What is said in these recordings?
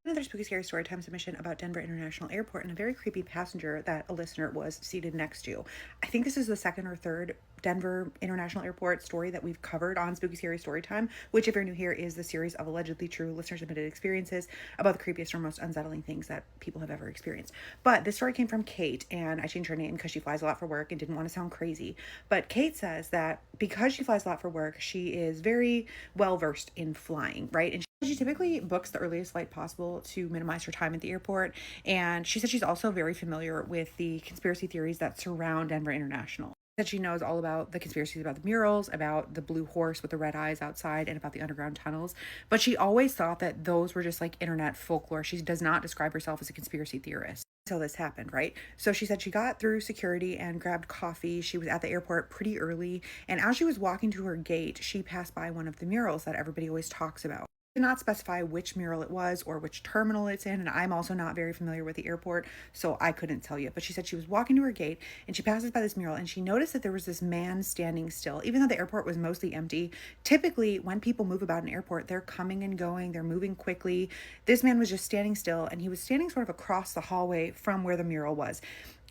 Another spooky scary storytime submission about Denver International Airport and a very creepy passenger that a listener was seated next to. I think this is the second or third Denver International Airport story that we've covered on Spooky Scary Storytime, which, if you're new here, is the series of allegedly true listener submitted experiences about the creepiest or most unsettling things that people have ever experienced. But this story came from Kate, and I changed her name because she flies a lot for work and didn't want to sound crazy. But Kate says that because she flies a lot for work, she is very well versed in flying, right? And she typically books the earliest flight possible to minimize her time at the airport. And she said she's also very familiar with the conspiracy theories that surround Denver International. That she knows all about the conspiracies about the murals, about the blue horse with the red eyes outside, and about the underground tunnels. But she always thought that those were just like internet folklore. She does not describe herself as a conspiracy theorist until this happened, right? So she said she got through security and grabbed coffee. She was at the airport pretty early. And as she was walking to her gate, she passed by one of the murals that everybody always talks about. Did not specify which mural it was or which terminal it's in, and I'm also not very familiar with the airport, so I couldn't tell you. But she said she was walking to her gate and she passes by this mural and she noticed that there was this man standing still. Even though the airport was mostly empty, typically when people move about an airport, they're coming and going, they're moving quickly. This man was just standing still, and he was standing sort of across the hallway from where the mural was,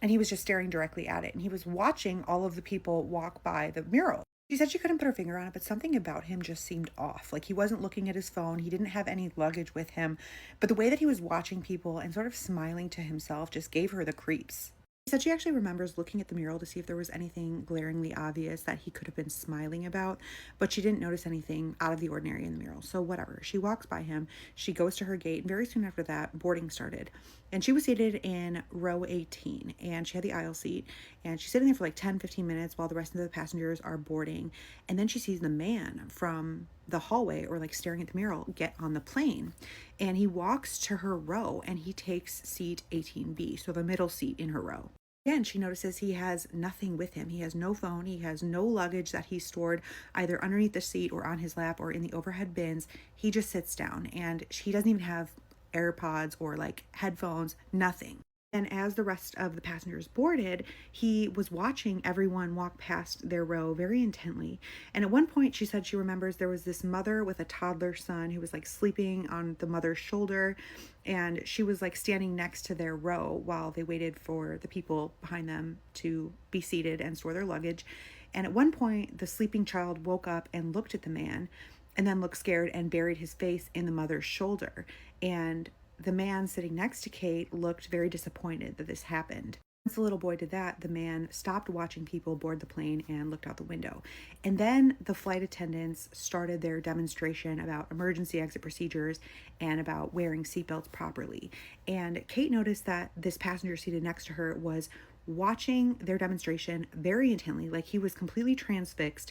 and he was just staring directly at it, and he was watching all of the people walk by the mural. She said she couldn't put her finger on it, but something about him just seemed off. Like, he wasn't looking at his phone. He didn't have any luggage with him. But the way that he was watching people and sort of smiling to himself just gave her the creeps. She said she actually remembers looking at the mural to see if there was anything glaringly obvious that he could have been smiling about, but she didn't notice anything out of the ordinary in the mural. So whatever. She walks by him, she goes to her gate, and very soon after that, boarding started. And she was seated in row 18, and she had the aisle seat, and she's sitting there for like 10-15 minutes while the rest of the passengers are boarding. And then she sees the man from the hallway, or like staring at the mural, get on the plane, and he walks to her row and he takes seat 18B, so the middle seat in her row. Again, she notices he has nothing with him. He has no phone. He has no luggage that he stored either underneath the seat or on his lap or in the overhead bins. He just sits down, and he doesn't even have AirPods or like headphones, nothing. And as the rest of the passengers boarded, he was watching everyone walk past their row very intently. And at one point, she said she remembers there was this mother with a toddler son who was like sleeping on the mother's shoulder. And she was like standing next to their row while they waited for the people behind them to be seated and store their luggage. And at one point, the sleeping child woke up and looked at the man, and then looked scared and buried his face in the mother's shoulder. And the man sitting next to Kate looked very disappointed that this happened. Once the little boy did that, the man stopped watching people board the plane and looked out the window. And then the flight attendants started their demonstration about emergency exit procedures and about wearing seatbelts properly. And Kate noticed that this passenger seated next to her was watching their demonstration very intently, like he was completely transfixed.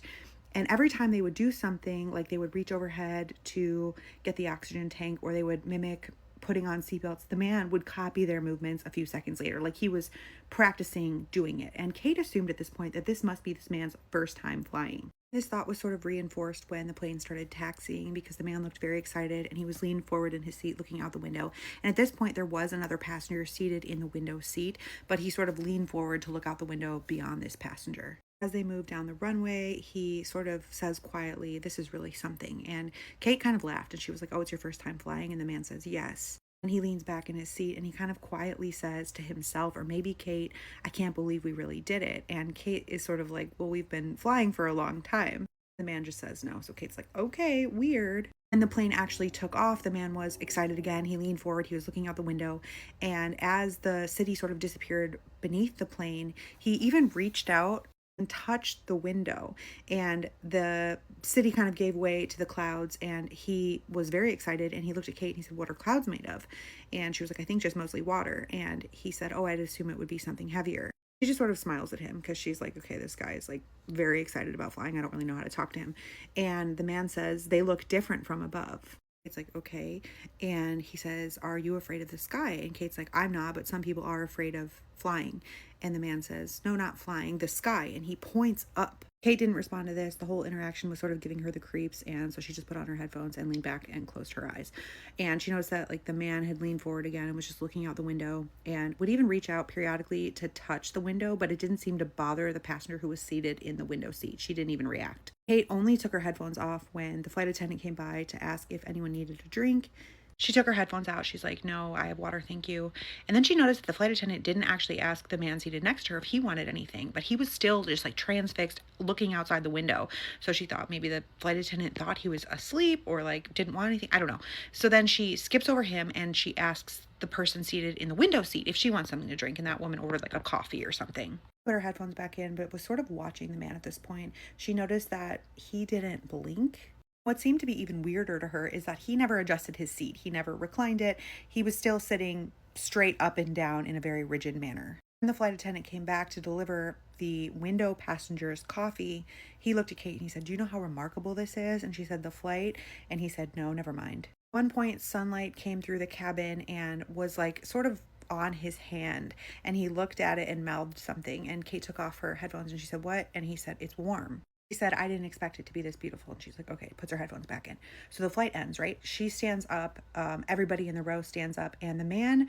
And every time they would do something, like they would reach overhead to get the oxygen tank, or they would mimic putting on seatbelts, the man would copy their movements a few seconds later, like he was practicing doing it. And Kate assumed at this point that this must be this man's first time flying. This thought was sort of reinforced when the plane started taxiing, because the man looked very excited and he was leaned forward in his seat looking out the window. And at this point, there was another passenger seated in the window seat, but he sort of leaned forward to look out the window beyond this passenger. As they move down the runway, he sort of says quietly, "This is really something." And Kate kind of laughed and she was like, "Oh, it's your first time flying?" And the man says, "Yes." And he leans back in his seat and he kind of quietly says to himself, or maybe Kate, "I can't believe we really did it." And Kate is sort of like, "Well, we've been flying for a long time." The man just says no. So Kate's like, "Okay, weird." And the plane actually took off. The man was excited again. He leaned forward. He was looking out the window. And as the city sort of disappeared beneath the plane, he even reached out and touched the window, and the city kind of gave way to the clouds, and he was very excited, and he looked at Kate and he said, "What are clouds made of?" And she was like, "I think just mostly water." And he said, "Oh, I'd assume it would be something heavier." She just sort of smiles at him because she's like, okay, this guy is like very excited about flying. I don't really know how to talk to him. And the man says, "They look different from above." It's like, okay. And he says, "Are you afraid of the sky?" And Kate's like, "I'm not, but some people are afraid of flying." And the man says, "No, not flying, the sky." And he points up. Kate didn't respond to this. The whole interaction was sort of giving her the creeps. And so she just put on her headphones and leaned back and closed her eyes. And she noticed that like the man had leaned forward again and was just looking out the window and would even reach out periodically to touch the window, but it didn't seem to bother the passenger who was seated in the window seat. She didn't even react. Kate only took her headphones off when the flight attendant came by to ask if anyone needed a drink. She took her headphones out. She's like, no, I have water, thank you. And then she noticed that the flight attendant didn't actually ask the man seated next to her if he wanted anything, but he was still just like transfixed looking outside the window. So she thought maybe the flight attendant thought he was asleep or like didn't want anything. I don't know. So then she skips over him and she asks the person seated in the window seat if she wants something to drink. And that woman ordered like a coffee or something. Put her headphones back in, but was sort of watching the man at this point. She noticed that he didn't blink. What seemed to be even weirder to her is that he never adjusted his seat. He never reclined it. He was still sitting straight up and down in a very rigid manner. When the flight attendant came back to deliver the window passenger's coffee, he looked at Kate and he said, do you know how remarkable this is? And she said, the flight? And he said, no, never mind. At one point, sunlight came through the cabin and was like sort of on his hand, and he looked at it and mouthed something, and Kate took off her headphones and she said, what? And he said, it's warm. She said, I didn't expect it to be this beautiful. And she's like, okay, puts her headphones back in. So the flight ends, right? She stands up, everybody in the row stands up, and the man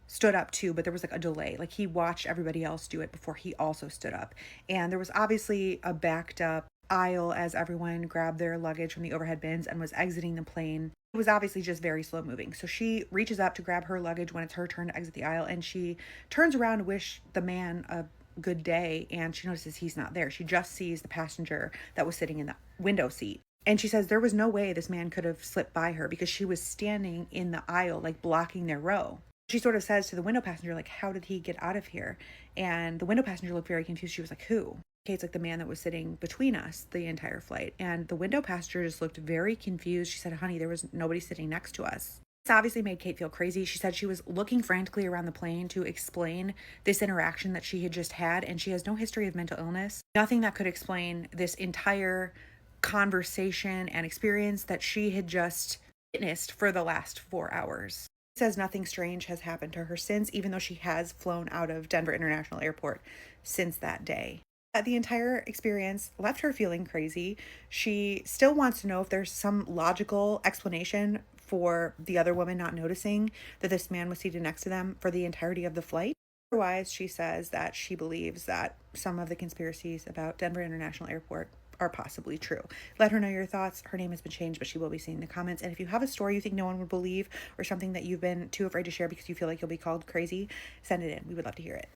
stood up too, but there was like a delay. Like he watched everybody else do it before he also stood up. And there was obviously a backed up aisle as everyone grabbed their luggage from the overhead bins and was exiting the plane. It was obviously just very slow moving. So she reaches up to grab her luggage when it's her turn to exit the aisle, and she turns around to wish the man a good day, and she notices he's not there. She just sees the passenger that was sitting in the window seat. And she says there was no way this man could have slipped by her because she was standing in the aisle, like blocking their row. She sort of says to the window passenger, like, how did he get out of here? And the window passenger looked very confused. She was like, who? Kate's like, the man that was sitting between us the entire flight. And the window passenger just looked very confused. She said, honey, there was nobody sitting next to us. This obviously made Kate feel crazy. She said she was looking frantically around the plane to explain this interaction that she had just had, and she has no history of mental illness. Nothing that could explain this entire conversation and experience that she had just witnessed for the last 4 hours. She says nothing strange has happened to her since, even though she has flown out of Denver International Airport since that day. The entire experience left her feeling crazy. She still wants to know if there's some logical explanation for the other woman not noticing that this man was seated next to them for the entirety of the flight. Otherwise, she says that she believes that some of the conspiracies about Denver International Airport are possibly true. Let her know your thoughts. Her name has been changed, but she will be seeing the comments. And if you have a story you think no one would believe, or something that you've been too afraid to share because you feel like you'll be called crazy, send it in. We would love to hear it.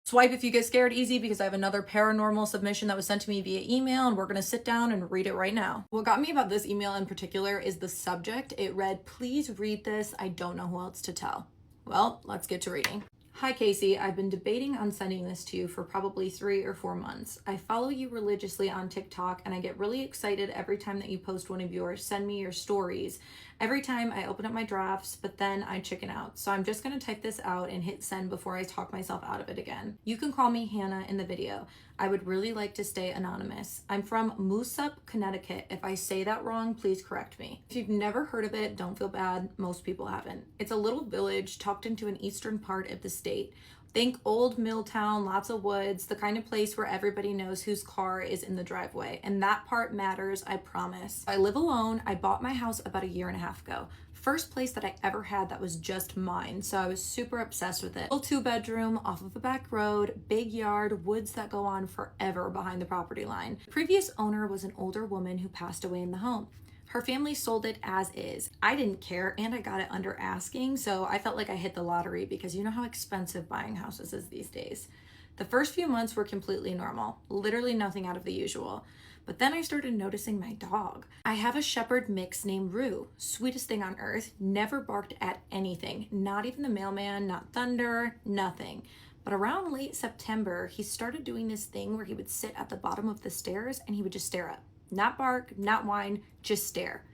Swipe if you get scared easy, because I have another paranormal submission that was sent to me via email, and we're going to sit down and read it right now. What got me about this email in particular is the subject. It read, please read this. I don't know who else to tell. Well, let's get to reading. Hi Casey, I've been debating on sending this to you for probably 3 or 4 months. I follow you religiously on TikTok, and I get really excited every time that you post one of yours, send me your stories. Every time I open up my drafts, but then I chicken out. So I'm just going to type this out and hit send before I talk myself out of it again. You can call me Hannah in the video. I would really like to stay anonymous. I'm from Moosup, Connecticut. If I say that wrong, please correct me. If you've never heard of it, don't feel bad. Most people haven't. It's a little village tucked into an eastern part of the state. Think old mill town, lots of woods, the kind of place where everybody knows whose car is in the driveway. And that part matters, I promise. I live alone. I bought my house about 1.5 years ago. First place that I ever had that was just mine, so I was super obsessed with it. Little 2-bedroom off of a back road, big yard, woods that go on forever behind the property line. The previous owner was an older woman who passed away in the home. Her family sold it as is. I didn't care, and I got it under asking, so I felt like I hit the lottery, because you know how expensive buying houses is these days. The first few months were completely normal, literally nothing out of the usual. But then I started noticing my dog. I have a shepherd mix named Rue, sweetest thing on earth, never barked at anything, not even the mailman, not thunder, nothing. But around late September, he started doing this thing where he would sit at the bottom of the stairs and he would just stare up. Not bark, not whine, just stare.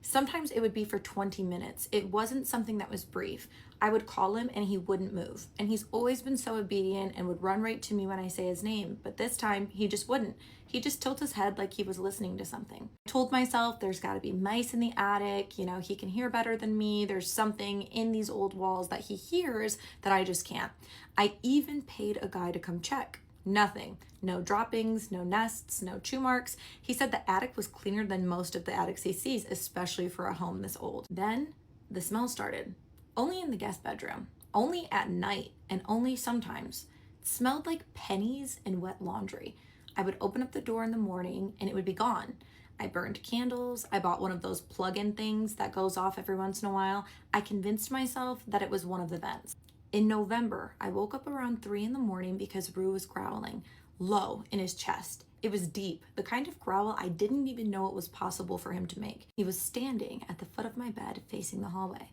Sometimes it would be for 20 minutes. It wasn't something that was brief. I would call him and he wouldn't move. And he's always been so obedient and would run right to me when I say his name. But this time he just wouldn't. He'd just tilt his head like he was listening to something. I told myself there's got to be mice in the attic. You know, he can hear better than me. There's something in these old walls that he hears that I just can't. I even paid a guy to come check. Nothing. No droppings, no nests, no chew marks. He said the attic was cleaner than most of the attics he sees, especially for a home this old. Then the smell started. Only in the guest bedroom. Only at night, and only sometimes. It smelled like pennies and wet laundry. I would open up the door in the morning and it would be gone. I burned candles. I bought one of those plug-in things that goes off every once in a while. I convinced myself that it was one of the vents. In November, I woke up around 3 in the morning because Rue was growling low in his chest. It was deep, the kind of growl I didn't even know it was possible for him to make. He was standing at the foot of my bed facing the hallway.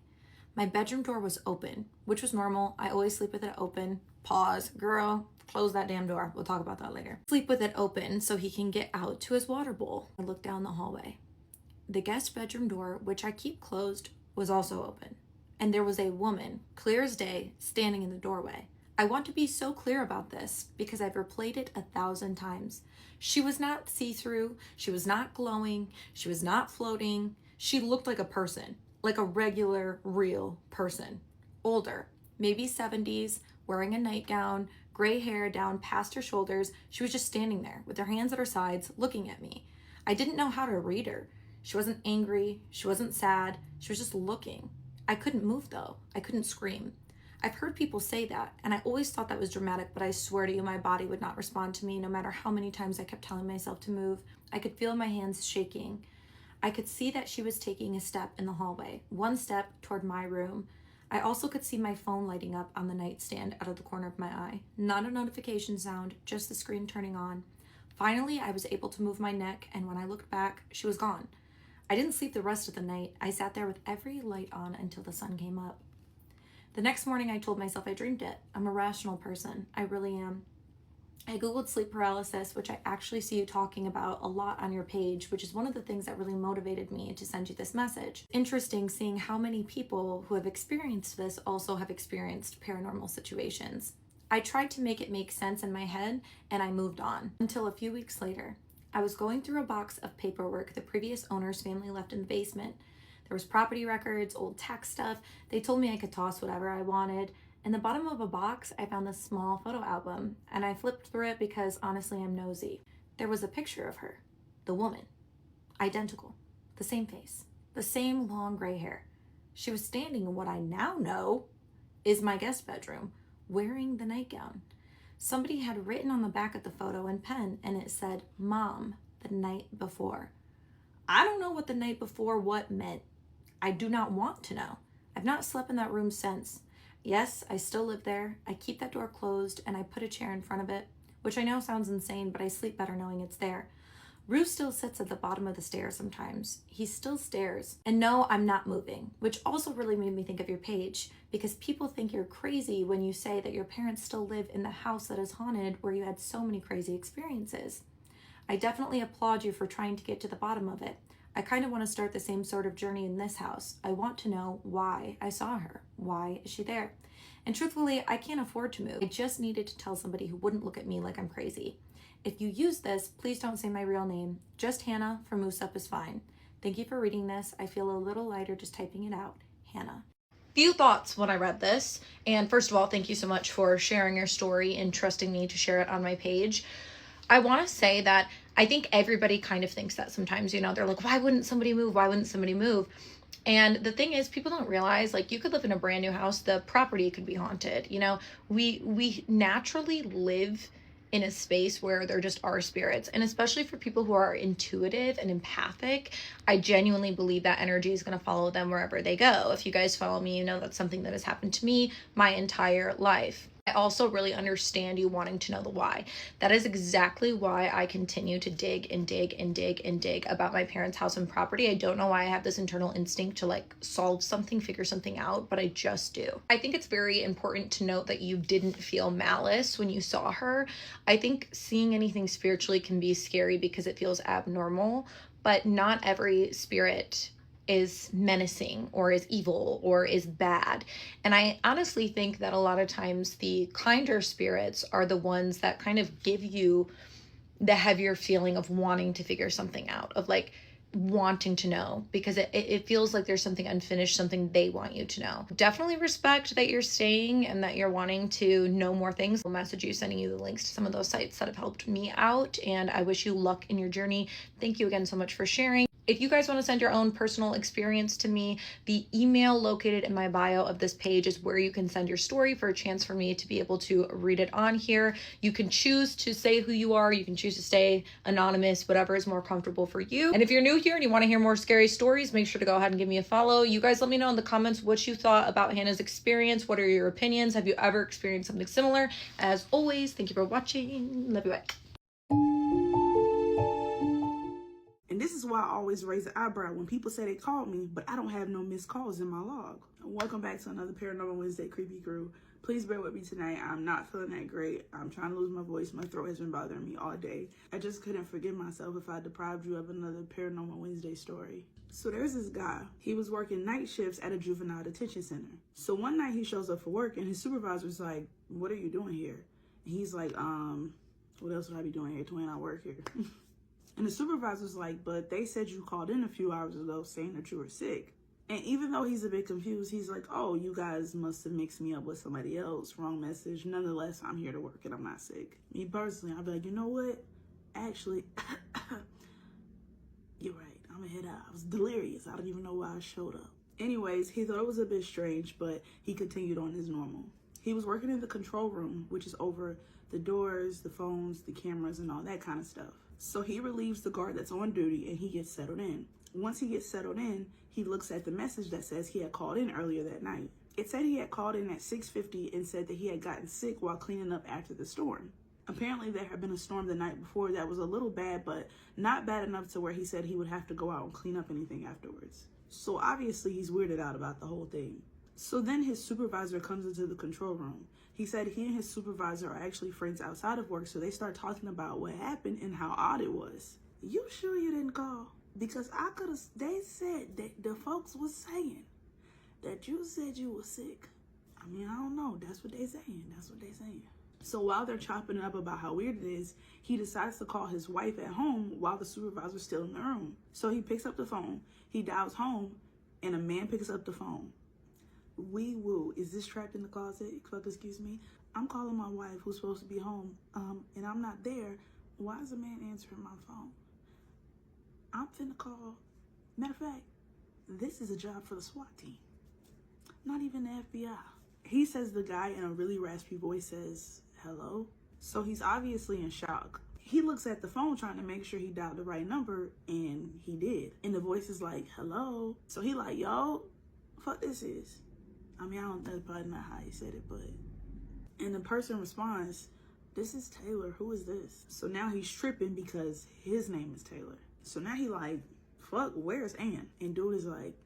My bedroom door was open, which was normal. I always sleep with it open. Pause. Girl, close that damn door. We'll talk about that later. Sleep with it open so he can get out to his water bowl. I looked down the hallway. The guest bedroom door, which I keep closed, was also open. And there was a woman, clear as day, standing in the doorway. I want to be so clear about this because I've replayed it 1,000 times. She was not see-through. She was not glowing. She was not floating. She looked like a person, like a regular, real person. Older, maybe 70s, wearing a nightgown, gray hair down past her shoulders. She was just standing there with her hands at her sides, looking at me. I didn't know how to read her. She wasn't angry. She wasn't sad. She was just looking. I couldn't move though. I couldn't scream. I've heard people say that, and I always thought that was dramatic, but I swear to you, my body would not respond to me no matter how many times I kept telling myself to move. I could feel my hands shaking. I could see that she was taking a step in the hallway, one step toward my room. I also could see my phone lighting up on the nightstand out of the corner of my eye. Not a notification sound, just the screen turning on. Finally, I was able to move my neck, and when I looked back, she was gone. I didn't sleep the rest of the night. I sat there with every light on until the sun came up. The next morning, I told myself I dreamed it. I'm a rational person. I really am. I Googled sleep paralysis, which I actually see you talking about a lot on your page, which is one of the things that really motivated me to send you this message. Interesting seeing how many people who have experienced this also have experienced paranormal situations. I tried to make it make sense in my head, and I moved on until a few weeks later. I was going through a box of paperwork the previous owner's family left in the basement. There was property records, old tax stuff. They told me I could toss whatever I wanted. In the bottom of a box, I found this small photo album, and I flipped through it because honestly, I'm nosy. There was a picture of her, the woman, identical, the same face, the same long gray hair. She was standing in what I now know is my guest bedroom, wearing the nightgown. Somebody had written on the back of the photo in pen, and it said, "Mom, the night before." I don't know what the night before what meant. I do not want to know. I've not slept in that room since. Yes, I still live there. I keep that door closed and I put a chair in front of it, which I know sounds insane, but I sleep better knowing it's there. Rue still sits at the bottom of the stairs sometimes. He still stares. And no, I'm not moving, which also really made me think of your page, because people think you're crazy when you say that your parents still live in the house that is haunted where you had so many crazy experiences. I definitely applaud you for trying to get to the bottom of it. I kind of want to start the same sort of journey in this house. I want to know why I saw her. Why is she there? And truthfully, I can't afford to move. I just needed to tell somebody who wouldn't look at me like I'm crazy. If you use this, please don't say my real name. Just Hannah from Moose Up is fine. Thank you for reading this. I feel a little lighter just typing it out. Hannah. Few thoughts when I read this. And first of all, thank you so much for sharing your story and trusting me to share it on my page. I want to say that I think everybody kind of thinks that sometimes, they're like, why wouldn't somebody move? Why wouldn't somebody move? And the thing is, people don't realize, like, you could live in a brand new house, the property could be haunted. We naturally live in a space where there just are spirits. And especially for people who are intuitive and empathic, I genuinely believe that energy is going to follow them wherever they go. If you guys follow me, that's something that has happened to me my entire life. I also really understand you wanting to know the why. That is exactly why I continue to dig and dig and dig and dig about my parents' house and property. I don't know why I have this internal instinct to solve something, figure something out, but I just do. I think it's very important to note that you didn't feel malice when you saw her. I think seeing anything spiritually can be scary because it feels abnormal, but not every spirit is menacing or is evil or is bad. And I honestly think that a lot of times the kinder spirits are the ones that kind of give you the heavier feeling of wanting to figure something out, of wanting to know, because it feels like there's something unfinished, something they want you to know. Definitely respect that you're staying and that you're wanting to know more things. I'll message you, sending you the links to some of those sites that have helped me out, and I wish you luck in your journey. Thank you again so much for sharing. If you guys want to send your own personal experience to me, the email located in my bio of this page is where you can send your story for a chance for me to be able to read it on here. You can choose to say who you are. You can choose to stay anonymous, whatever is more comfortable for you. And if you're new here and you want to hear more scary stories, make sure to go ahead and give me a follow. You guys let me know in the comments what you thought about Hannah's experience. What are your opinions? Have you ever experienced something similar? As always, thank you for watching. Love you, bye. And this is why I always raise an eyebrow when people say they called me, but I don't have no missed calls in my log. Welcome back to another Paranormal Wednesday Creepy Crew. Please bear with me tonight. I'm not feeling that great. I'm trying to lose my voice. My throat has been bothering me all day. I just couldn't forgive myself if I deprived you of another Paranormal Wednesday story. So there's this guy. He was working night shifts at a juvenile detention center. So one night he shows up for work and his supervisor's like, "What are you doing here?" And he's like, what else would I be doing here, twin? I work here. And the supervisor's like, "But they said you called in a few hours ago saying that you were sick." And even though he's a bit confused, he's like, "Oh, you guys must have mixed me up with somebody else. Wrong message. Nonetheless, I'm here to work and I'm not sick." Me personally, I'd be like, "You know what? Actually, you're right. I'm gonna head out. I was delirious. I don't even know why I showed up." Anyways, he thought it was a bit strange, but he continued on as normal. He was working in the control room, which is over the doors, the phones, the cameras, and all that kind of stuff. So he relieves the guard that's on duty and he gets settled in. Once he gets settled in, he looks at the message that says he had called in earlier that night. It said he had called in at 6:50 and said that he had gotten sick while cleaning up after the storm. Apparently there had been a storm the night before that was a little bad, but not bad enough to where he said he would have to go out and clean up anything afterwards. So obviously he's weirded out about the whole thing. So then his supervisor comes into the control room. He said he and his supervisor are actually friends outside of work, so they start talking about what happened and how odd it was. "You sure you didn't call? Because they said that the folks was saying that you said you were sick." I mean, I don't know. That's what they saying. So while they're chopping it up about how weird it is, he decides to call his wife at home while the supervisor's still in the room. So he picks up the phone, he dials home, and a man picks up the phone. "Wee woo, is this trapped in the closet? Fuck, excuse me. I'm calling my wife who's supposed to be home, and I'm not there. Why is a man answering my phone? I'm finna call. Matter of fact, this is a job for the SWAT team. Not even the FBI." He says the guy in a really raspy voice says, "Hello?" So he's obviously in shock. He looks at the phone trying to make sure he dialed the right number, and he did. And the voice is like, "Hello?" So he like, "Yo, fuck this is." I mean, I don't know, that's probably not how he said it, but... And the person responds, "This is Taylor. Who is this?" So now he's tripping because his name is Taylor. So now he like, "Fuck, where's Ann?" And dude is like,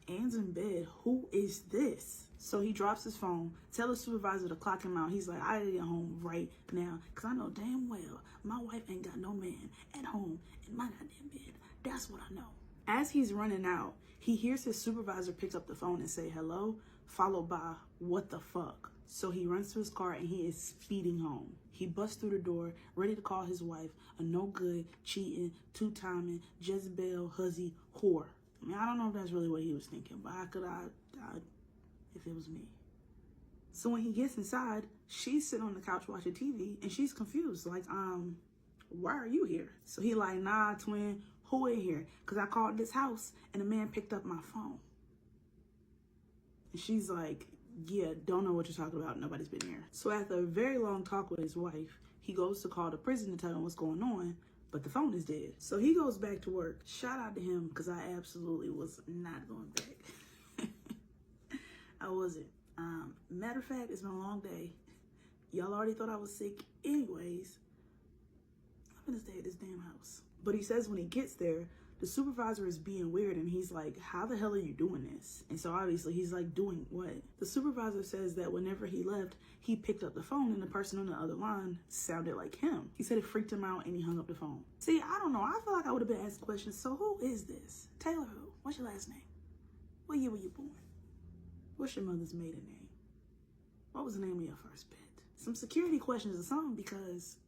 "Ann's in bed. Who is this?" So he drops his phone, tell the supervisor to clock him out. He's like, "I gotta get home right now, because I know damn well my wife ain't got no man at home in my goddamn bed. That's what I know." As he's running out, he hears his supervisor pick up the phone and say hello, followed by, "What the fuck?" So he runs to his car and he is speeding home. He busts through the door, ready to call his wife a no good, cheating, two-timing, Jezebel, hussy, whore. I mean, I don't know if that's really what he was thinking, but how could I if it was me? So when he gets inside, she's sitting on the couch watching TV and she's confused, like, "Why are you here?" So he like, "Nah, twin, who in here? Because I called this house and a man picked up my phone." And she's like, "Yeah, don't know what you're talking about. Nobody's been here." So after a very long talk with his wife, he goes to call the prison to tell them what's going on, but the phone is dead. So he goes back to work. Shout out to him, because I absolutely was not going back. I wasn't. Matter of fact, it's been a long day. Y'all already thought I was sick anyways. I'm gonna stay at this damn house. But he says when he gets there, the supervisor is being weird and he's like, "How the hell are you doing this?" And so obviously he's like, "Doing what?" The supervisor says that whenever he left, he picked up the phone and the person on the other line sounded like him. He said it freaked him out and he hung up the phone. See, I don't know. I feel like I would have been asked questions. So who is this? Taylor who? What's your last name? What year were you born? What's your mother's maiden name? What was the name of your first pet? Some security questions or something, because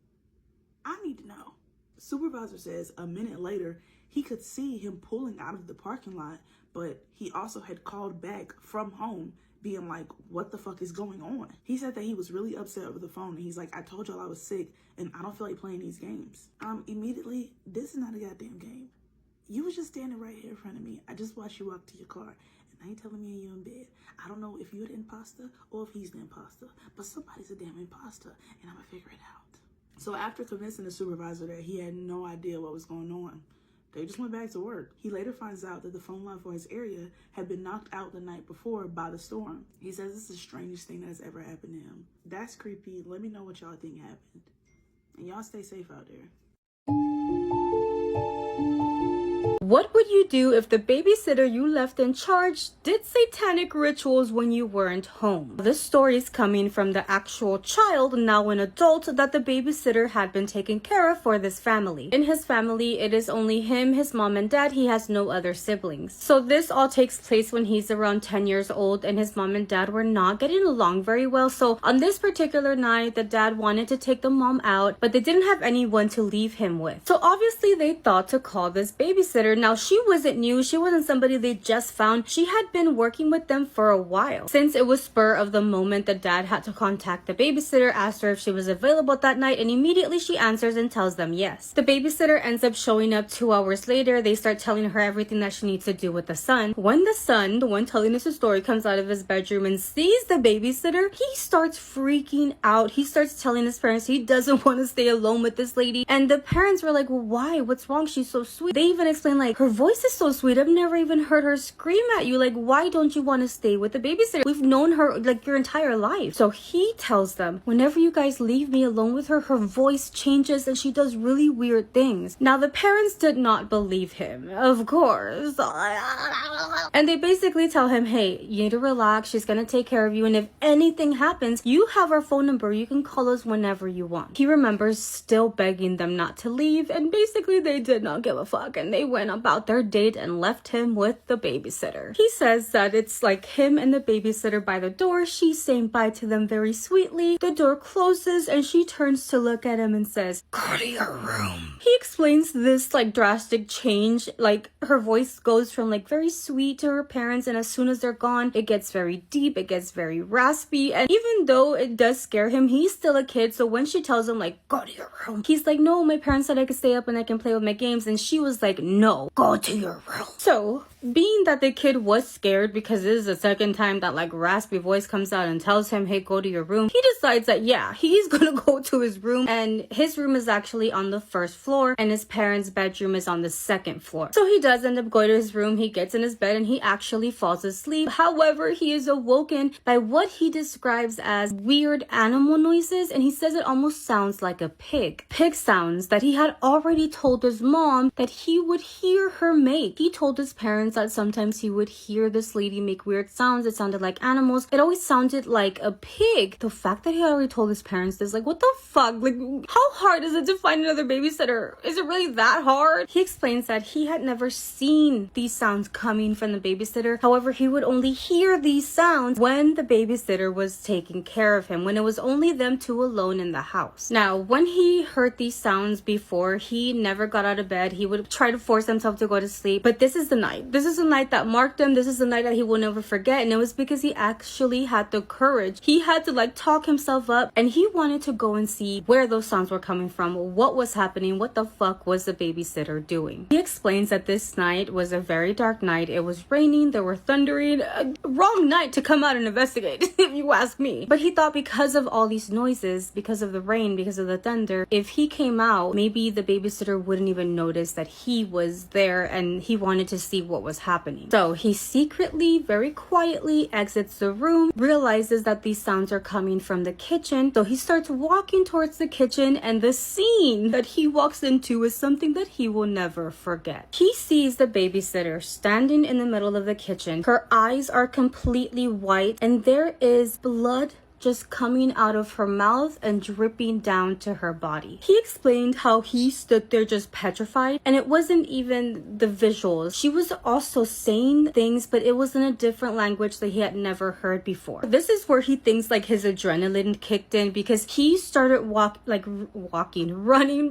I need to know. Supervisor says a minute later, he could see him pulling out of the parking lot, but he also had called back from home being like, "What the fuck is going on?" He said that he was really upset over the phone and he's like, "I told y'all I was sick and I don't feel like playing these games." Immediately, this is not a goddamn game. You was just standing right here in front of me. I just watched you walk to your car. And now you telling me you're in bed. I don't know if you're the imposter or if he's the imposter. But somebody's a damn imposter. And I'm going to figure it out. So after convincing the supervisor that he had no idea what was going on, they just went back to work. He later finds out that the phone line for his area had been knocked out the night before by the storm. He says it's the strangest thing that has ever happened to him. That's creepy. Let me know what y'all think happened. And y'all stay safe out there. What would you do if the babysitter you left in charge did satanic rituals when you weren't home? This story is coming from the actual child, now an adult, that the babysitter had been taking care of for this family. In his family, it is only him, his mom and dad. He has no other siblings. So this all takes place when he's around 10 years old and his mom and dad were not getting along very well. So on this particular night, the dad wanted to take the mom out, but they didn't have anyone to leave him with. So obviously they thought to call this babysitter. Now she wasn't new. She wasn't somebody they just found. She had been working with them for a while. Since it was spur of the moment, the dad had to contact the babysitter, asked her if she was available that night, and immediately she answers and tells them yes. The babysitter ends up showing up 2 hours later. They start telling her everything that she needs to do with the son. When the son, the one telling us the story, comes out of his bedroom and sees the babysitter, he starts freaking out. He starts telling his parents he doesn't want to stay alone with this lady. And the parents were like, well, why? What's wrong? She's so sweet. They even explain, like, her voice is so sweet. I've never even heard her scream at you. Like, why don't you want to stay with the babysitter? We've known her like your entire life. So he tells them, whenever you guys leave me alone with her, her voice changes and she does really weird things. Now, the parents did not believe him, of course. And they basically tell him, hey, you need to relax. She's going to take care of you. And if anything happens, you have our phone number. You can call us whenever you want. He remembers still begging them not to leave. And basically they did not give a fuck. And they went about their date and left him with the babysitter. He says that it's like him and the babysitter by the door. She's saying bye to them very sweetly. The door closes and she turns to look at him and says, go to your room. He explains this like drastic change. Like her voice goes from like very sweet to her parents, and as soon as they're gone, it gets very deep, it gets very raspy. And even though it does scare him, he's still a kid. So when she tells him like, go to your room, he's like, no, my parents said I could stay up and I can play with my games. And she was like, no, go to your room. So being that the kid was scared because this is the second time that like raspy voice comes out and tells him, hey, go to your room, he decides that yeah, he's gonna go to his room. And his room is actually on the first floor and his parents' bedroom is on the second floor. So he does end up going to his room. He gets in his bed and he actually falls asleep. However, he is awoken by what he describes as weird animal noises, and he says it almost sounds like a pig. Pig sounds that he had already told his mom that he would hear her make. He told his parents that sometimes he would hear this lady make weird sounds. It sounded like animals. It always sounded like a pig. The fact that he already told his parents this, like, what the fuck? Like, how hard is it to find another babysitter? Is it really that hard? He explains that he had never seen these sounds coming from the babysitter. However, he would only hear these sounds when the babysitter was taking care of him, when it was only them two alone in the house. Now, when he heard these sounds before, he never got out of bed. He would try to force himself to go to sleep. But this is the night. This is the night that marked him. This is the night that he will never forget. And it was because he actually had the courage. He had to like talk himself up, and he wanted to go and see where those sounds were coming from, what was happening, what the fuck was the babysitter doing. He explains that this night was a very dark night. It was raining, there were thundering. Wrong night to come out and investigate, if you ask me. But he thought because of all these noises, because of the rain, because of the thunder, if he came out, maybe the babysitter wouldn't even notice that he was there, and he wanted to see what was happening. So he secretly, very quietly exits the room, realizes that these sounds are coming from the kitchen. So he starts walking towards the kitchen, and the scene that he walks into is something that he will never forget. He sees the babysitter standing in the middle of the kitchen. Her eyes are completely white, and there is blood just coming out of her mouth and dripping down to her body. He explained how he stood there just petrified, and it wasn't even the visuals. She was also saying things, but it was in a different language that he had never heard before. This is where he thinks like his adrenaline kicked in, because he started running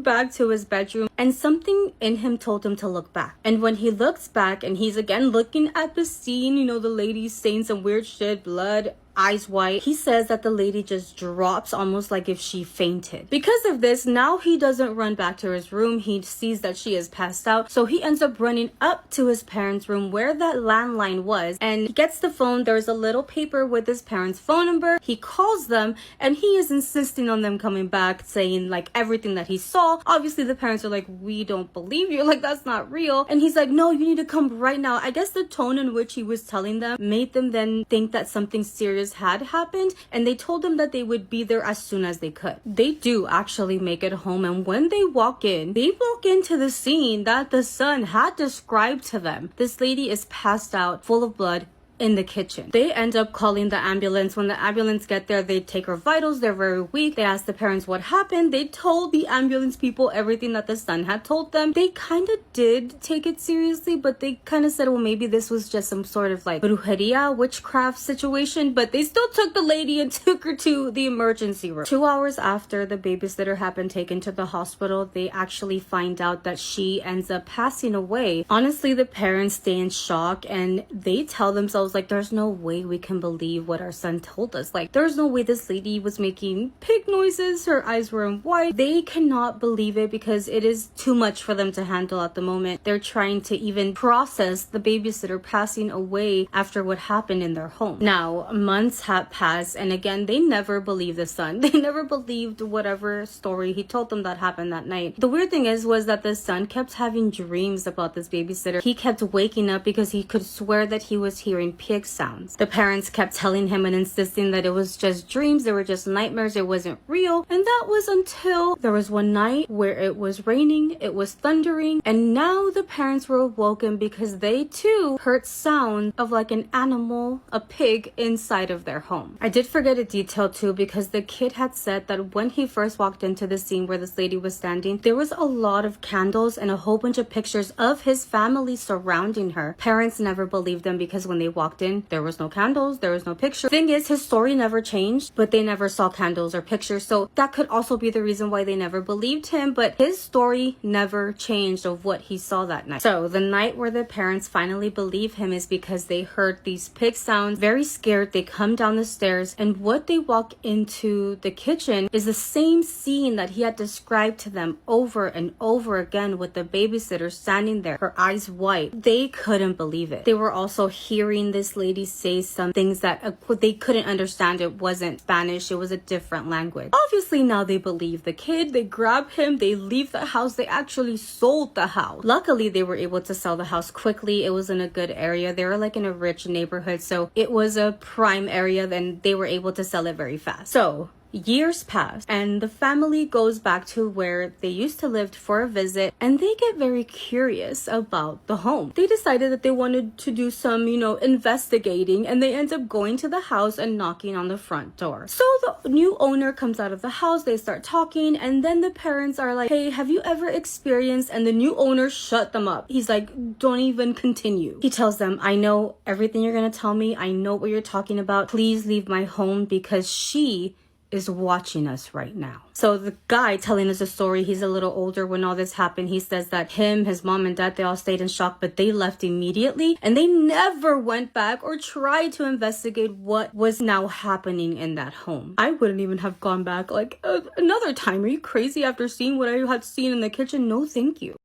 back to his bedroom, and something in him told him to look back. And when he looks back and he's again looking at the scene, you know, the lady's saying some weird shit, blood eyes wide. He says that the lady just drops almost like if she fainted. Because of this, now he doesn't run back to his room. He sees that she is passed out. So he ends up running up to his parents' room where that landline was, and he gets the phone. There's a little paper with his parents' phone number. He calls them, and he is insisting on them coming back, saying like everything that he saw. Obviously the parents are like, we don't believe you, like that's not real. And he's like, no, you need to come right now. I guess the tone in which he was telling them made them then think that something serious had happened, and they told him that they would be there as soon as they could. They do actually make it home, and when they walk into the scene that the son had described to them. This lady is passed out, full of blood, in the kitchen. They end up calling the ambulance. When the ambulance get there, they take her vitals. They're very weak. They ask the parents what happened. They told the ambulance people everything that the son had told them. They kind of did take it seriously, but they kind of said, well, maybe this was just some sort of like brujeria, witchcraft situation, but they still took the lady and took her to the emergency room. 2 hours after the babysitter had been taken to the hospital, they actually find out that she ends up passing away. Honestly, the parents stay in shock, and they tell themselves like, there's no way we can believe what our son told us. Like, there's no way this lady was making pig noises, her eyes were white. They cannot believe it because it is too much for them to handle at the moment. They're trying to even process the babysitter passing away after what happened in their home. Now, months have passed, and again, they never believed the son. They never believed whatever story he told them that happened that night. The weird thing was that the son kept having dreams about this babysitter. He kept waking up because he could swear that he was hearing pig sounds. The parents kept telling him and insisting that it was just dreams, they were just nightmares, it wasn't real. And that was until there was one night where it was raining, it was thundering, and now the parents were awoken because they too heard sound of like an animal, a pig, inside of their home. I did forget a detail too, because the kid had said that when he first walked into the scene where this lady was standing, there was a lot of candles and a whole bunch of pictures of his family surrounding her. Parents never believed them because when they walked in, there was no candles, there was no picture. Thing is, his story never changed, but they never saw candles or pictures, so that could also be the reason why they never believed him, but his story never changed of what he saw that night. So the night where the parents finally believe him is because they heard these pig sounds, very scared. They come down the stairs, and what they walk into the kitchen is the same scene that he had described to them over and over again, with the babysitter standing there, her eyes white. They couldn't believe it. They were also hearing this lady say some things that they couldn't understand. It wasn't Spanish, it was a different language. Obviously now they believe the kid. They grab him, they leave the house. They actually sold the house. Luckily they were able to sell the house quickly. It was in a good area. They were like in a rich neighborhood, so it was a prime area, then they were able to sell it very fast. So years pass, and the family goes back to where they used to live for a visit, and they get very curious about the home. They decided that they wanted to do some, investigating, and they end up going to the house and knocking on the front door. So the new owner comes out of the house, they start talking, and then the parents are like, hey, have you ever experienced, and the new owner shut them up. He's like, don't even continue. He tells them, I know everything you're gonna tell me, I know what you're talking about, please leave my home because she is watching us right now. So the guy telling us the story, he's a little older when all this happened. He says that him, his mom and dad, they all stayed in shock, but they left immediately, and they never went back or tried to investigate what was now happening in that home. I wouldn't even have gone back like another time. Are you crazy after seeing what I had seen in the kitchen? No, thank you.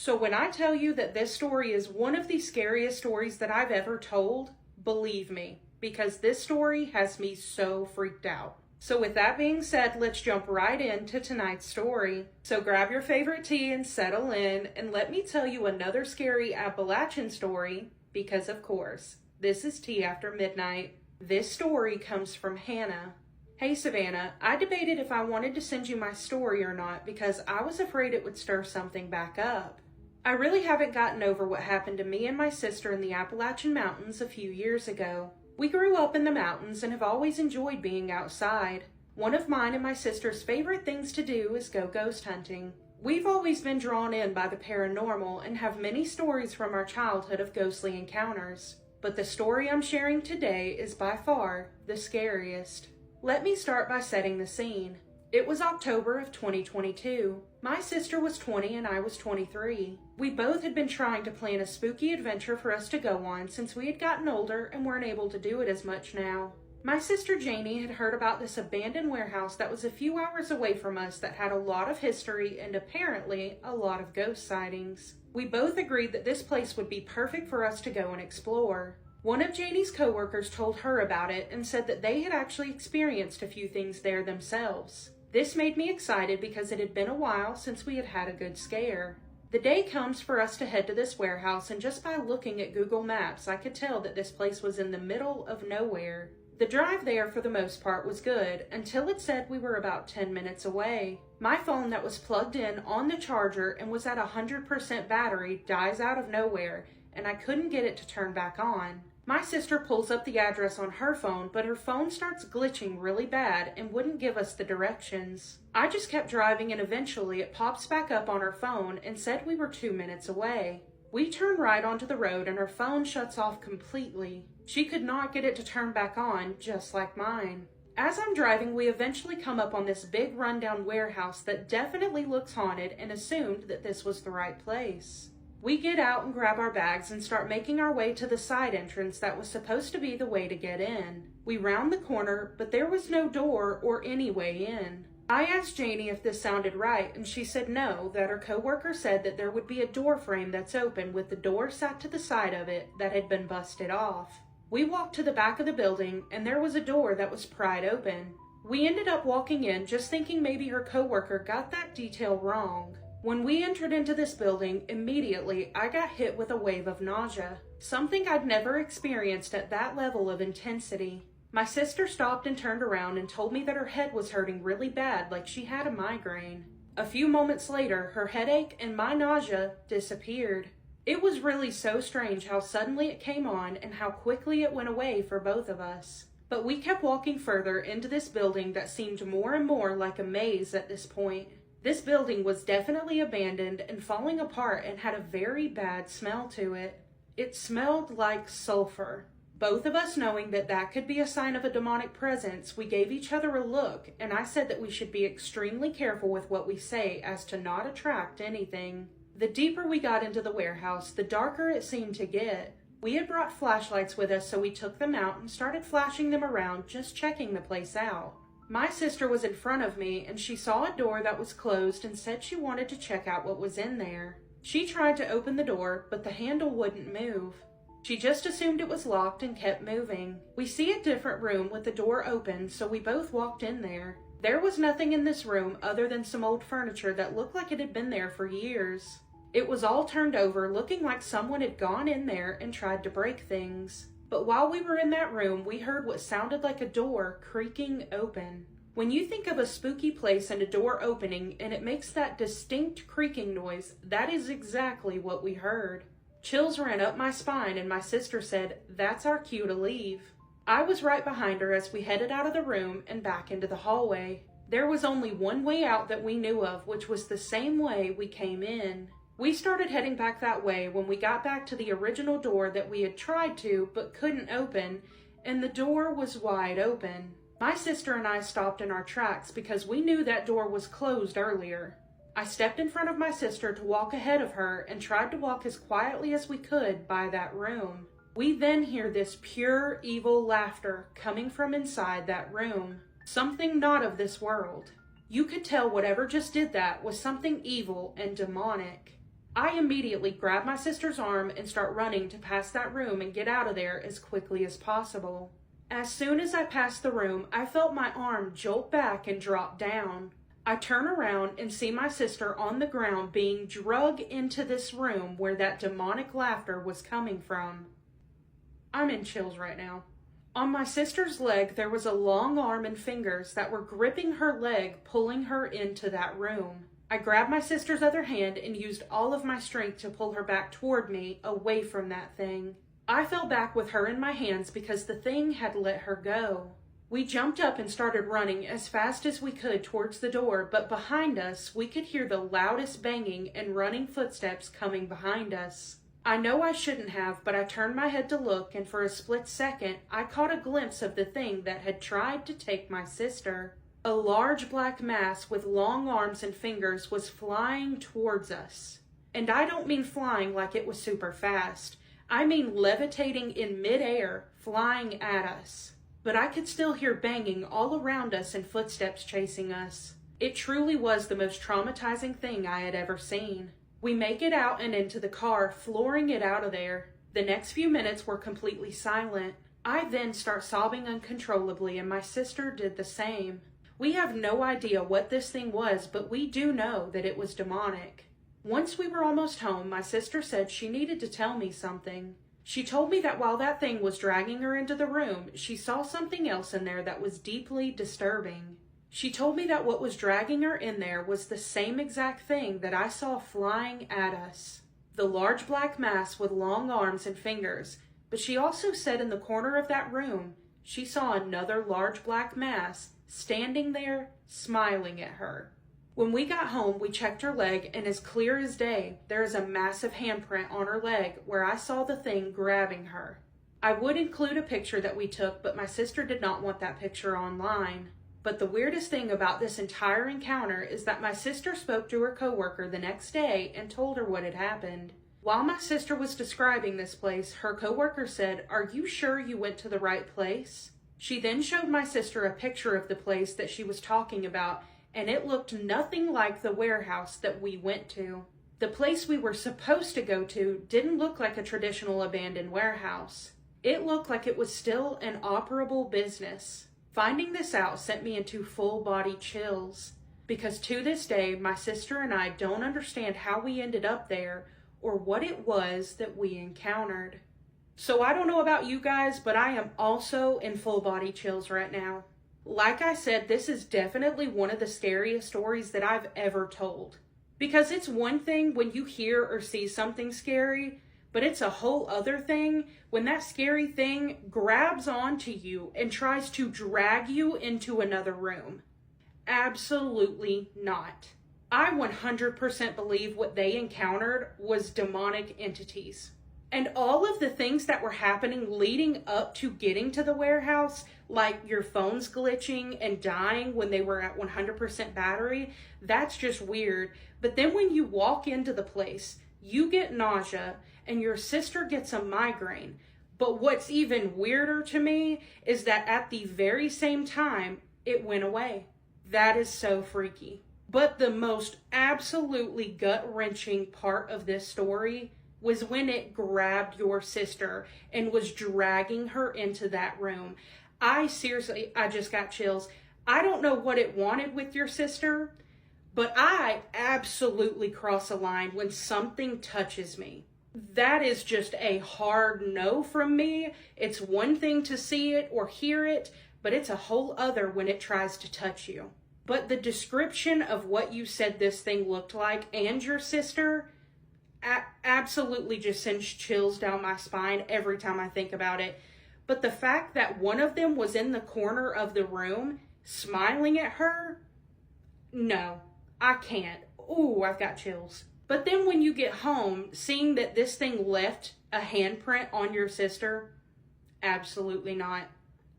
So when I tell you that this story is one of the scariest stories that I've ever told, believe me, because this story has me so freaked out. So with that being said, let's jump right into tonight's story. So grab your favorite tea and settle in, and let me tell you another scary Appalachian story, because of course, this is Tea After Midnight. This story comes from Hannah. Hey Savannah, I debated if I wanted to send you my story or not because I was afraid it would stir something back up. I really haven't gotten over what happened to me and my sister in the Appalachian Mountains a few years ago. We grew up in the mountains and have always enjoyed being outside. One of mine and my sister's favorite things to do is go ghost hunting. We've always been drawn in by the paranormal and have many stories from our childhood of ghostly encounters. But the story I'm sharing today is by far the scariest. Let me start by setting the scene. It was October of 2022. My sister was 20 and I was 23. We both had been trying to plan a spooky adventure for us to go on since we had gotten older and weren't able to do it as much now. My sister Janie had heard about this abandoned warehouse that was a few hours away from us that had a lot of history and apparently a lot of ghost sightings. We both agreed that this place would be perfect for us to go and explore. One of Janie's coworkers told her about it and said that they had actually experienced a few things there themselves. This made me excited because it had been a while since we had had a good scare. The day comes for us to head to this warehouse, and just by looking at Google Maps, I could tell that this place was in the middle of nowhere. The drive there for the most part was good until it said we were about 10 minutes away. My phone that was plugged in on the charger and was at 100% battery dies out of nowhere, and I couldn't get it to turn back on. My sister pulls up the address on her phone, but her phone starts glitching really bad and wouldn't give us the directions. I just kept driving and eventually it pops back up on her phone and said we were 2 minutes away. We turn right onto the road and her phone shuts off completely. She could not get it to turn back on, just like mine. As I'm driving, we eventually come up on this big rundown warehouse that definitely looks haunted and assumed that this was the right place. We get out and grab our bags and start making our way to the side entrance that was supposed to be the way to get in. We round the corner, but there was no door or any way in. I asked Janie if this sounded right, and she said no, that her coworker said that there would be a door frame that's open with the door set to the side of it that had been busted off. We walked to the back of the building, and there was a door that was pried open. We ended up walking in just thinking maybe her coworker got that detail wrong. When we entered into this building, immediately I got hit with a wave of nausea, something I'd never experienced at that level of intensity. My sister stopped and turned around and told me that her head was hurting really bad, like she had a migraine. A few moments later, her headache and my nausea disappeared. It was really so strange how suddenly it came on and how quickly it went away for both of us. But we kept walking further into this building that seemed more and more like a maze at this point. This building was definitely abandoned and falling apart and had a very bad smell to it. It smelled like sulfur. Both of us knowing that that could be a sign of a demonic presence, we gave each other a look, and I said that we should be extremely careful with what we say as to not attract anything. The deeper we got into the warehouse, the darker it seemed to get. We had brought flashlights with us, so we took them out and started flashing them around, just checking the place out. My sister was in front of me, and she saw a door that was closed and said she wanted to check out what was in there. She tried to open the door, but the handle wouldn't move. She just assumed it was locked and kept moving. We see a different room with the door open, so we both walked in there. There was nothing in this room other than some old furniture that looked like it had been there for years. It was all turned over, looking like someone had gone in there and tried to break things. But while we were in that room, we heard what sounded like a door creaking open. When you think of a spooky place and a door opening and it makes that distinct creaking noise, that is exactly what we heard. Chills ran up my spine and my sister said, "That's our cue to leave." I was right behind her as we headed out of the room and back into the hallway. There was only one way out that we knew of, which was the same way we came in. We started heading back that way when we got back to the original door that we had tried to but couldn't open, and the door was wide open. My sister and I stopped in our tracks because we knew that door was closed earlier. I stepped in front of my sister to walk ahead of her and tried to walk as quietly as we could by that room. We then hear this pure evil laughter coming from inside that room. Something not of this world. You could tell whatever just did that was something evil and demonic. I immediately grab my sister's arm and start running to pass that room and get out of there as quickly as possible. As soon as I passed the room, I felt my arm jolt back and drop down. I turn around and see my sister on the ground being dragged into this room where that demonic laughter was coming from. I'm in chills right now. On my sister's leg, there was a long arm and fingers that were gripping her leg, pulling her into that room. I grabbed my sister's other hand and used all of my strength to pull her back toward me, away from that thing. I fell back with her in my hands because the thing had let her go. We jumped up and started running as fast as we could towards the door, but behind us, we could hear the loudest banging and running footsteps coming behind us. I know I shouldn't have, but I turned my head to look, and for a split second, I caught a glimpse of the thing that had tried to take my sister. A large black mass with long arms and fingers was flying towards us. And I don't mean flying like it was super fast. I mean levitating in midair, flying at us. But I could still hear banging all around us and footsteps chasing us. It truly was the most traumatizing thing I had ever seen. We make it out and into the car, flooring it out of there. The next few minutes were completely silent. I then start sobbing uncontrollably, and my sister did the same. We have no idea what this thing was, but we do know that it was demonic. Once we were almost home, my sister said she needed to tell me something. She told me that while that thing was dragging her into the room, she saw something else in there that was deeply disturbing. She told me that what was dragging her in there was the same exact thing that I saw flying at us. The large black mass with long arms and fingers. But she also said in the corner of that room, she saw another large black mass standing there, smiling at her. When we got home, we checked her leg, and as clear as day, there is a massive handprint on her leg where I saw the thing grabbing her. I would include a picture that we took, but my sister did not want that picture online. But the weirdest thing about this entire encounter is that my sister spoke to her coworker the next day and told her what had happened. While my sister was describing this place, her coworker said, "Are you sure you went to the right place?" She then showed my sister a picture of the place that she was talking about, and it looked nothing like the warehouse that we went to. The place we were supposed to go to didn't look like a traditional abandoned warehouse. It looked like it was still an operable business. Finding this out sent me into full-body chills, because to this day, my sister and I don't understand how we ended up there or what it was that we encountered. So I don't know about you guys, but I am also in full-body chills right now. Like I said, this is definitely one of the scariest stories that I've ever told. Because it's one thing when you hear or see something scary, but it's a whole other thing when that scary thing grabs onto you and tries to drag you into another room. Absolutely not. I 100% believe what they encountered was demonic entities. And all of the things that were happening leading up to getting to the warehouse, like your phones glitching and dying when they were at 100% battery, that's just weird. But then when you walk into the place, you get nausea and your sister gets a migraine. But what's even weirder to me is that at the very same time, it went away. That is so freaky. But the most absolutely gut-wrenching part of this story was when it grabbed your sister and was dragging her into that room. I just got chills. I don't know what it wanted with your sister, but I absolutely cross a line when something touches me. That is just a hard no from me. It's one thing to see it or hear it, but it's a whole other when it tries to touch you. But the description of what you said this thing looked like and your sister absolutely just sends chills down my spine every time I think about it. But the fact that one of them was in the corner of the room smiling at her, no, I can't. Ooh, I've got chills. But then when you get home, seeing that this thing left a handprint on your sister, absolutely not.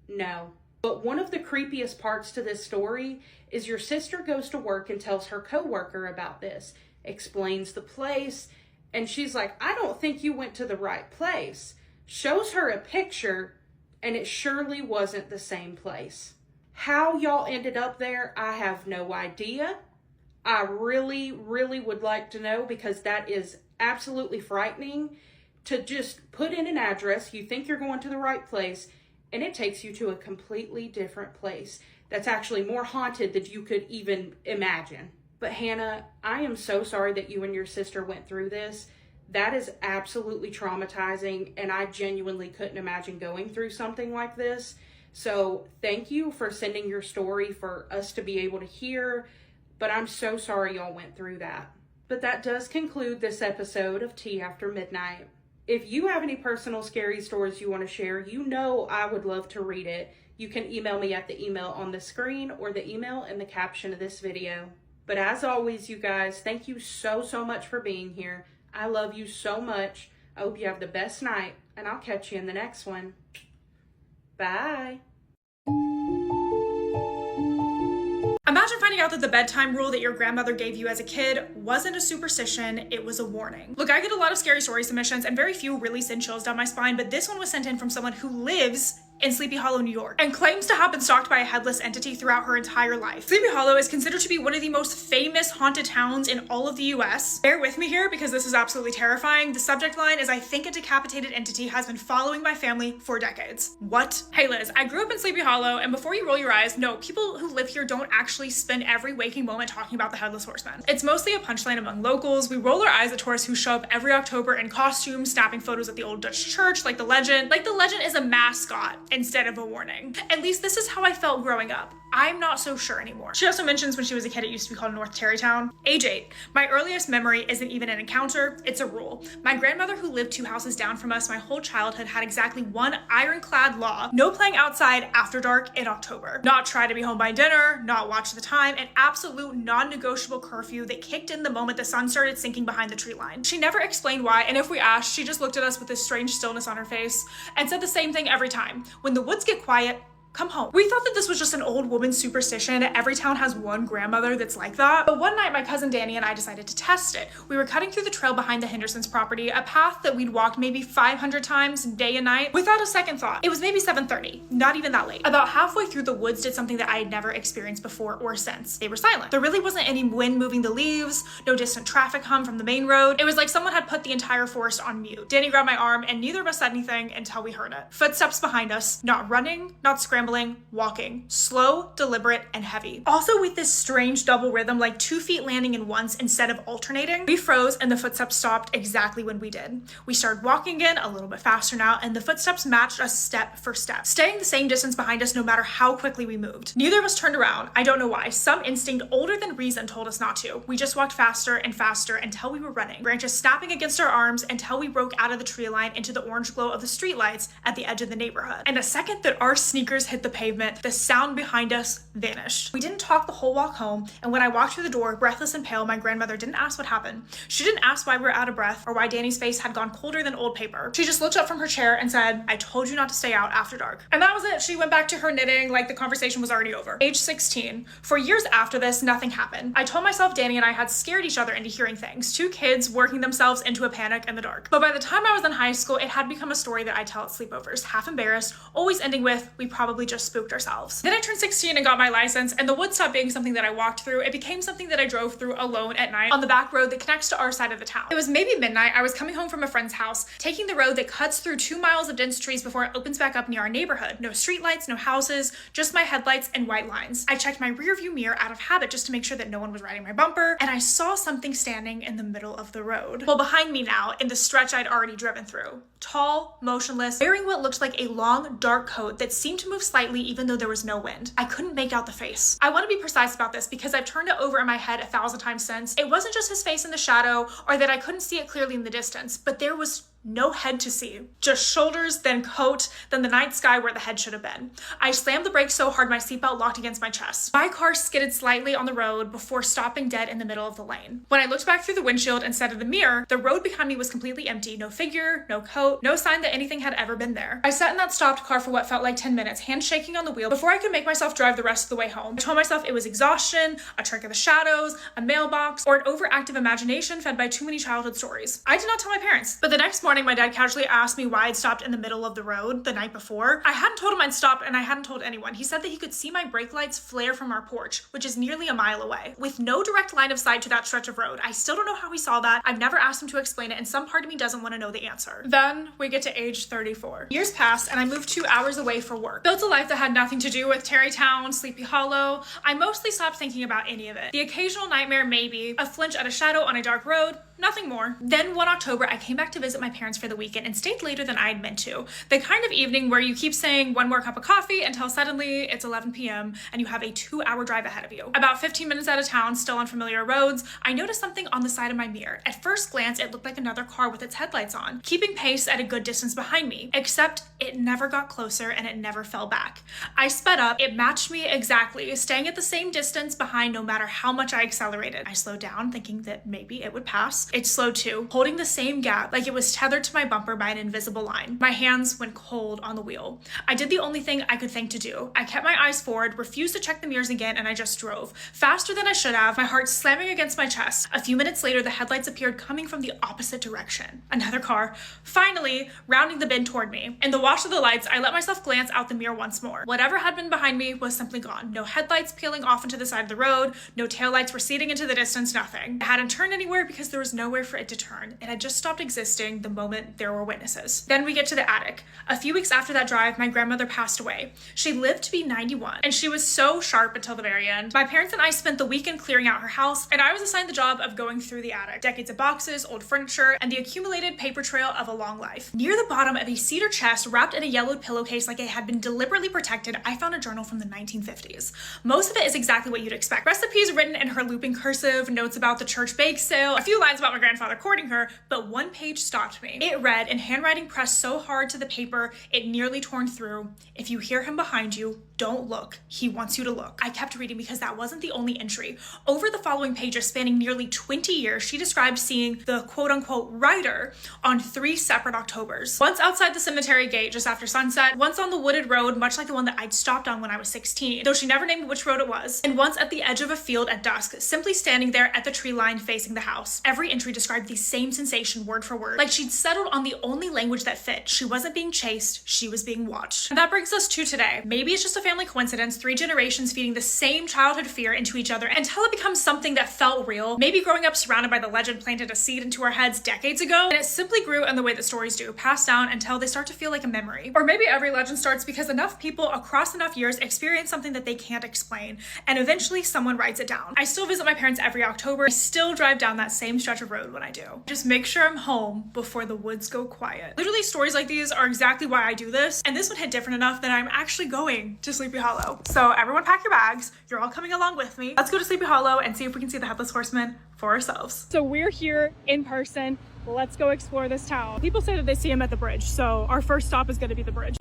No. But one of the creepiest parts to this story is your sister goes to work and tells her coworker about this, explains the place, and she's like, "I don't think you went to the right place." Shows her a picture, and it surely wasn't the same place. How y'all ended up there, I have no idea. I really, really would like to know, because that is absolutely frightening to just put in an address, you think you're going to the right place, and it takes you to a completely different place that's actually more haunted than you could even imagine. But Hannah, I am so sorry that you and your sister went through this. That is absolutely traumatizing, and I genuinely couldn't imagine going through something like this. So thank you for sending your story for us to be able to hear, but I'm so sorry y'all went through that. But that does conclude this episode of Tea After Midnight. If you have any personal scary stories you want to share, you know I would love to read it. You can email me at the email on the screen or the email in the caption of this video. But as always, you guys, thank you so much for being here. I love you so much. I hope you have the best night, and I'll catch you in the next one. Bye. Imagine finding out that the bedtime rule that your grandmother gave you as a kid wasn't a superstition, it was a warning. Look, I get a lot of scary story submissions and very few really send chills down my spine, but this one was sent in from someone who lives in Sleepy Hollow, New York, and claims to have been stalked by a headless entity throughout her entire life. Sleepy Hollow is considered to be one of the most famous haunted towns in all of the US. Bear with me here because this is absolutely terrifying. The subject line is, "I think a decapitated entity has been following my family for decades." What? Hey Liz, I grew up in Sleepy Hollow, and before you roll your eyes, no, people who live here don't actually spend every waking moment talking about the Headless Horseman. It's mostly a punchline among locals. We roll our eyes at tourists who show up every October in costumes, snapping photos at the old Dutch church like the legend. Like the legend is a mascot instead of a warning. At least this is how I felt growing up. I'm not so sure anymore. She also mentions when she was a kid it used to be called North Tarrytown. Age 8. My earliest memory isn't even an encounter, it's a rule. My grandmother, who lived 2 houses down from us my whole childhood, had exactly one ironclad law: no playing outside after dark in October. Not try to be home by dinner, not watch the time, an absolute non-negotiable curfew that kicked in the moment the sun started sinking behind the tree line. She never explained why, and if we asked, she just looked at us with this strange stillness on her face and said the same thing every time. When the woods get quiet, come home. We thought that this was just an old woman's superstition. Every town has one grandmother that's like that. But one night, my cousin Danny and I decided to test it. We were cutting through the trail behind the Hendersons' property, a path that we'd walked maybe 500 times day and night without a second thought. It was maybe 7:30, not even that late. About halfway through, the woods did something that I had never experienced before or since. They were silent. There really wasn't any wind moving the leaves, no distant traffic hum from the main road. It was like someone had put the entire forest on mute. Danny grabbed my arm, and neither of us said anything until we heard it. Footsteps behind us, not running, not scrambling, walking. Slow, deliberate, and heavy. Also with this strange double rhythm, like 2 feet landing in once instead of alternating. We froze and the footsteps stopped exactly when we did. We started walking again, a little bit faster now, and the footsteps matched us step for step, staying the same distance behind us no matter how quickly we moved. Neither of us turned around. I don't know why. Some instinct older than reason told us not to. We just walked faster and faster until we were running, branches snapping against our arms until we broke out of the tree line into the orange glow of the streetlights at the edge of the neighborhood. And the second that our sneakers hit the pavement, the sound behind us vanished. We didn't talk the whole walk home, and when I walked through the door, breathless and pale, my grandmother didn't ask what happened. She didn't ask why we were out of breath or why Danny's face had gone colder than old paper. She just looked up from her chair and said, "I told you not to stay out after dark." And that was it. She went back to her knitting like the conversation was already over. Age 16. For years after this, nothing happened. I told myself Danny and I had scared each other into hearing things. 2 kids working themselves into a panic in the dark. But by the time I was in high school, it had become a story that I tell at sleepovers, half embarrassed, always ending with, "We probably just spooked ourselves." Then I turned 16 and got my license, and the woods stopped being something that I walked through. It became something that I drove through alone at night on the back road that connects to our side of the town. It was maybe midnight. I was coming home from a friend's house, taking the road that cuts through 2 miles of dense trees before it opens back up near our neighborhood. No streetlights, no houses, just my headlights and white lines. I checked my rearview mirror out of habit just to make sure that no one was riding my bumper, and I saw something standing in the middle of the road. Well, behind me now, in the stretch I'd already driven through. Tall, motionless, wearing what looked like a long, dark coat that seemed to move slightly even though there was no wind. I couldn't make out the face. I want to be precise about this because I've turned it over in my head 1,000 times since. It wasn't just his face in the shadow or that I couldn't see it clearly in the distance, but there was no head to see. Just shoulders, then coat, then the night sky where the head should have been. I slammed the brakes so hard my seatbelt locked against my chest. My car skidded slightly on the road before stopping dead in the middle of the lane. When I looked back through the windshield instead of the mirror, the road behind me was completely empty. No figure, no coat, no sign that anything had ever been there. I sat in that stopped car for what felt like 10 minutes, hands shaking on the wheel before I could make myself drive the rest of the way home. I told myself it was exhaustion, a trick of the shadows, a mailbox, or an overactive imagination fed by too many childhood stories. I did not tell my parents, but the next morning my dad casually asked me why I'd stopped in the middle of the road the night before. I hadn't told him I'd stopped, and I hadn't told anyone. He said that he could see my brake lights flare from our porch, which is nearly a mile away, with no direct line of sight to that stretch of road. I still don't know how he saw that. I've never asked him to explain it, and some part of me doesn't want to know the answer. Then we get to age 34. Years passed, and I moved 2 hours away for work. Built a life that had nothing to do with Tarrytown, Sleepy Hollow. I mostly stopped thinking about any of it. The occasional nightmare, maybe. A flinch at a shadow on a dark road. Nothing more. Then one October, I came back to visit my parents for the weekend and stayed later than I'd meant to. The kind of evening where you keep saying one more cup of coffee until suddenly it's 11 p.m. and you have a 2-hour drive ahead of you. About 15 minutes out of town, still on familiar roads, I noticed something on the side of my mirror. At first glance, it looked like another car with its headlights on, keeping pace at a good distance behind me, except it never got closer and it never fell back. I sped up, it matched me exactly, staying at the same distance behind no matter how much I accelerated. I slowed down, thinking that maybe it would pass. It slowed too, holding the same gap like it was tethered to my bumper by an invisible line. My hands went cold on the wheel. I did the only thing I could think to do. I kept my eyes forward, refused to check the mirrors again, and I just drove. Faster than I should have, my heart slamming against my chest. A few minutes later, the headlights appeared coming from the opposite direction. Another car, finally, rounding the bend toward me. In the wash of the lights, I let myself glance out the mirror once more. Whatever had been behind me was simply gone. No headlights peeling off into the side of the road, no taillights receding into the distance, nothing. It hadn't turned anywhere because there was nowhere for it to turn. It had just stopped existing the moment there were witnesses. Then we get to the attic. A few weeks after that drive, my grandmother passed away. She lived to be 91, and she was so sharp until the very end. My parents and I spent the weekend clearing out her house, and I was assigned the job of going through the attic. Decades of boxes, old furniture, and the accumulated paper trail of a long life. Near the bottom of a cedar chest wrapped in a yellowed pillowcase like it had been deliberately protected, I found a journal from the 1950s. Most of it is exactly what you'd expect. Recipes written in her looping cursive, notes about the church bake sale, a few lines about my grandfather courting her, but one page stopped me. It read, in handwriting pressed so hard to the paper it nearly torn through, "If you hear him behind you, don't look. He wants you to look." I kept reading because that wasn't the only entry. Over the following pages, spanning nearly 20 years, she described seeing the quote-unquote writer on 3 separate Octobers. Once outside the cemetery gate just after sunset, once on the wooded road, much like the one that I'd stopped on when I was 16, though she never named which road it was, and once at the edge of a field at dusk, simply standing there at the tree line facing the house. Every entry described the same sensation word for word, like she'd settled on the only language that fit. She wasn't being chased, she was being watched. And that brings us to today. Maybe it's just a family coincidence, 3 generations feeding the same childhood fear into each other until it becomes something that felt real. Maybe growing up surrounded by the legend planted a seed into our heads decades ago, and it simply grew in the way that stories do, passed down until they start to feel like a memory. Or maybe every legend starts because enough people across enough years experience something that they can't explain, and eventually someone writes it down. I still visit my parents every October. I still drive down that same stretch of road when I do. Just make sure I'm home before the woods go quiet. Literally, stories like these are exactly why I do this, and this one hit different enough that I'm actually going to Sleepy Hollow. So everyone pack your bags. You're all coming along with me. Let's go to Sleepy Hollow and see if we can see the Headless Horseman for ourselves. So we're here in person. Let's go explore this town. People say that they see him at the bridge, so our first stop is going to be the bridge.